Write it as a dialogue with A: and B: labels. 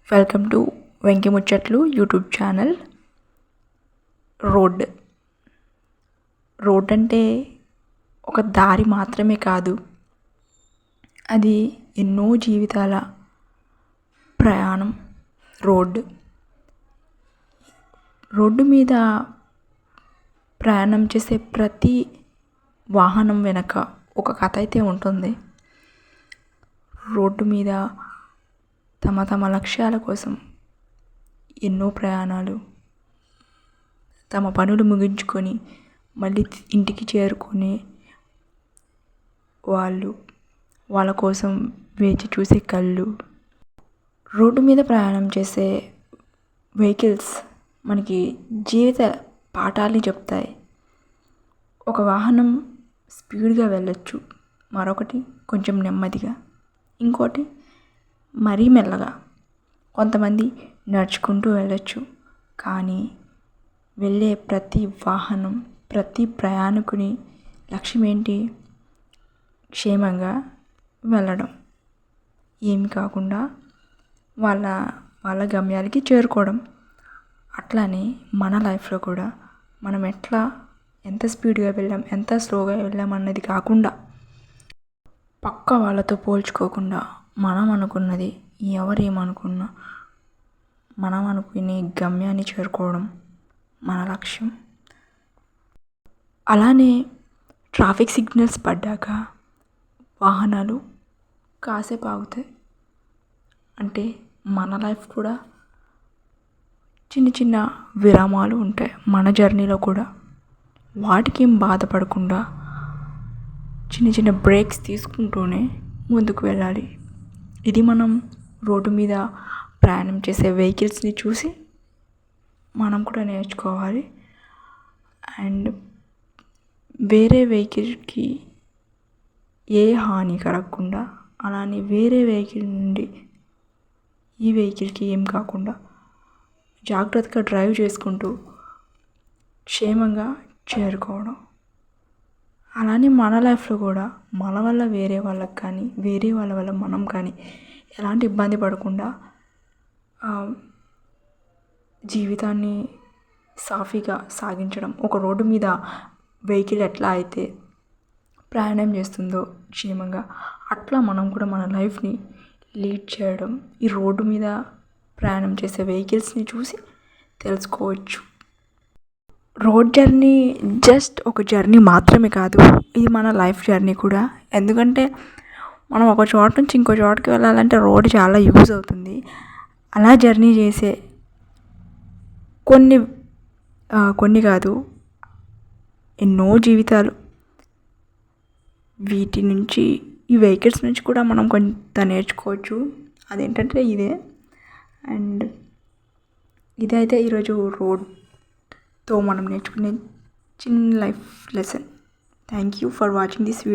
A: Welcome to Venky ముచ్చట్లు YouTube channel. Road అంటే ఒక దారి మాత్రమే కాదు, అది ఎన్నో జీవితాల ప్రయాణం. రోడ్డు మీద ప్రయాణం చేసే ప్రతి వాహనం వెనక ఒక కథ అయితే ఉంటుంది. రోడ్డు మీద తమ లక్ష్యాల కోసం ఎన్నో ప్రయాణాలు, తమ పనులు ముగించుకొని మళ్ళీ ఇంటికి చేరుకునే వాళ్ళ కోసం వేచి చూసే కళ్ళు. రోడ్డు మీద ప్రయాణం చేసే వెహికల్స్ మనకి జీవిత పాఠాలని చెప్తాయి. ఒక వాహనం స్పీడ్గా వెళ్ళొచ్చు, మరొకటి కొంచెం నెమ్మదిగా, ఇంకోటి మరీ మెల్లగా, కొంతమంది నడుచుకుంటూ వెళ్ళొచ్చు. కానీ వెళ్ళే ప్రతి వాహనం, ప్రతి ప్రయాణికుని లక్ష్యం ఏంటి? క్షేమంగా వెళ్ళడం, ఏమి కాకుండా వాళ్ళ గమ్యాలకి చేరుకోవడం. అట్లానే మన లైఫ్లో కూడా మనం ఎంత స్పీడ్గా వెళ్ళాం, ఎంత స్లోగా వెళ్ళాం అన్నది కాకుండా, పక్క వాళ్ళతో పోల్చుకోకుండా మనం అనుకున్నది, ఎవరేమనుకున్నా మనం అనుకునే గమ్యాన్ని చేరుకోవడం మన లక్ష్యం. అలానే ట్రాఫిక్ సిగ్నల్స్ పడ్డాక వాహనాలు కాసేపు ఆగుతాయి. అంటే మన లైఫ్ కూడా చిన్న చిన్న విరామాలు ఉంటాయి మన జర్నీలో కూడా. వాటికి ఏం బాధపడకుండా చిన్న చిన్న బ్రేక్స్ తీసుకుంటూనే ముందుకు వెళ్ళాలి. ఇది మనం రోడ్డు మీద ప్రయాణం చేసే వెహికల్స్ని చూసి మనం కూడా నేర్చుకోవాలి. అండ్ వేరే వెహికల్కి ఏ హాని కలగకుండా, అలానే వేరే వెహికల్ నుండి ఈ వెహికల్కి ఏం కాకుండా జాగ్రత్తగా డ్రైవ్ చేసుకుంటూ క్షేమంగా చేరుకోవడం. అలానే మన లైఫ్లో కూడా మన వల్ల వేరే వాళ్ళకి కానీ, వేరే వాళ్ళ వల్ల మనం కానీ ఎలాంటి ఇబ్బంది పడకుండా జీవితాన్ని సాఫీగా సాగించడం. ఒక రోడ్డు మీద వెహికల్ ఎట్లా అయితే ప్రయాణం చేస్తుందో క్షేమంగా, అట్లా మనం కూడా మన లైఫ్ని లీడ్ చేయడం ఈ రోడ్డు మీద ప్రయాణం చేసే వెహికల్స్ని చూసి తెలుసుకోవచ్చు. రోడ్ జర్నీ జస్ట్ ఒక జర్నీ మాత్రమే కాదు, ఇది మన లైఫ్ జర్నీ కూడా. ఎందుకంటే మనం ఒక చోట నుంచి ఇంకో చోటుకి వెళ్ళాలంటే రోడ్ చాలా యూజ్ అవుతుంది. అలా జర్నీ చేసే కొన్ని కాదు ఎన్నో జీవితాలు, వీటి నుంచి, ఈ వెహికల్స్ నుంచి కూడా మనం కొంత నేర్చుకోవచ్చు. అదేంటంటే ఇదే. అండ్ ఇదైతే ఈరోజు రోడ్తో మనం నేర్చుకునే చిన్న life lesson. Thank you for watching this video.